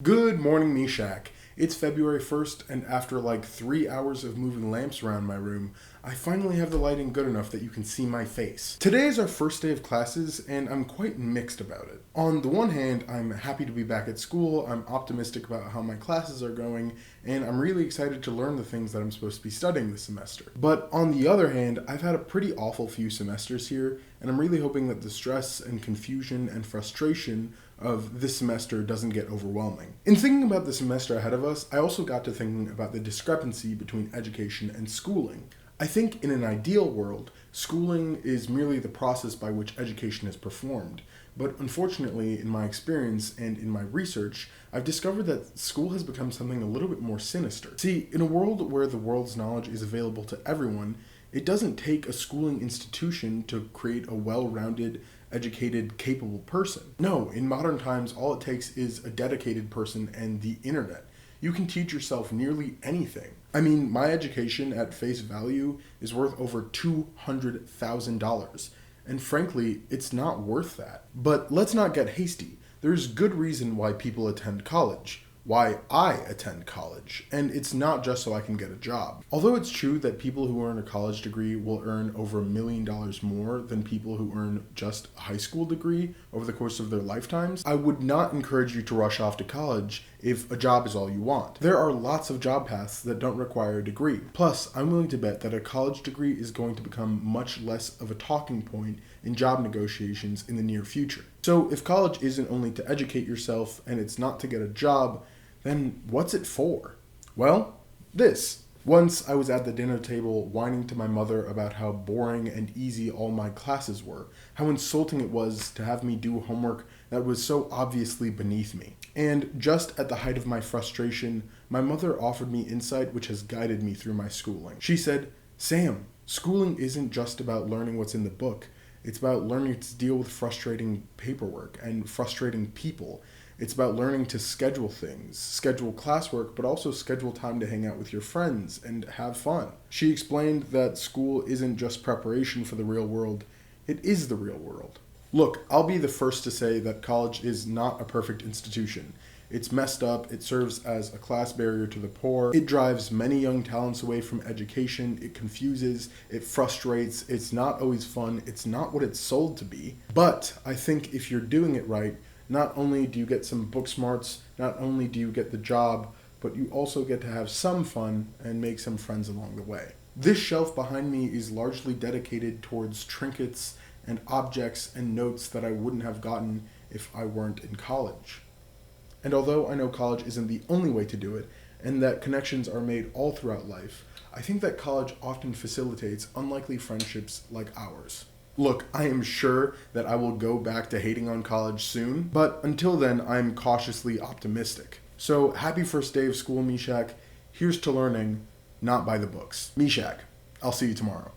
Good morning, Meshach. It's February 1st, and after like 3 hours of moving lamps around my room, I finally have the lighting good enough that you can see my face. Today is our first day of classes, and I'm quite mixed about it. On the one hand, I'm happy to be back at school, I'm optimistic about how my classes are going, and I'm really excited to learn the things that I'm supposed to be studying this semester. But on the other hand, I've had a pretty awful few semesters here, and I'm really hoping that the stress and confusion and frustration of this semester doesn't get overwhelming. In thinking about the semester ahead of us, I also got to thinking about the discrepancy between education and schooling. I think in an ideal world, schooling is merely the process by which education is performed. But unfortunately, in my experience and in my research, I've discovered that school has become something a little bit more sinister. See, in a world where the world's knowledge is available to everyone, it doesn't take a schooling institution to create a well-rounded, educated, capable person. No, in modern times, all it takes is a dedicated person and the internet. You can teach yourself nearly anything. I mean, my education at face value is worth over $200,000. And frankly, it's not worth that. But let's not get hasty. There's good reason why people attend college. Why I attend college, and it's not just so I can get a job. Although it's true that people who earn a college degree will earn over $1 million more than people who earn just a high school degree over the course of their lifetimes, I would not encourage you to rush off to college if a job is all you want. There are lots of job paths that don't require a degree. Plus, I'm willing to bet that a college degree is going to become much less of a talking point in job negotiations in the near future. So if college isn't only to educate yourself and it's not to get a job, then what's it for? Well, this. Once I was at the dinner table whining to my mother about how boring and easy all my classes were, how insulting it was to have me do homework that was so obviously beneath me. And just at the height of my frustration, my mother offered me insight which has guided me through my schooling. She said, "Sam, schooling isn't just about learning what's in the book. It's about learning to deal with frustrating paperwork and frustrating people. It's about learning to schedule things, schedule classwork, but also schedule time to hang out with your friends and have fun." She explained that school isn't just preparation for the real world, it is the real world. Look, I'll be the first to say that college is not a perfect institution. It's messed up, it serves as a class barrier to the poor, it drives many young talents away from education, it confuses, it frustrates, it's not always fun, it's not what it's sold to be. But I think if you're doing it right, not only do you get some book smarts, not only do you get the job, but you also get to have some fun and make some friends along the way. This shelf behind me is largely dedicated towards trinkets and objects and notes that I wouldn't have gotten if I weren't in college. And although I know college isn't the only way to do it, and that connections are made all throughout life, I think that college often facilitates unlikely friendships like ours. Look, I am sure that I will go back to hating on college soon, but until then, I'm cautiously optimistic. So, happy first day of school, Meshach. Here's to learning, not by the books. Meshach, I'll see you tomorrow.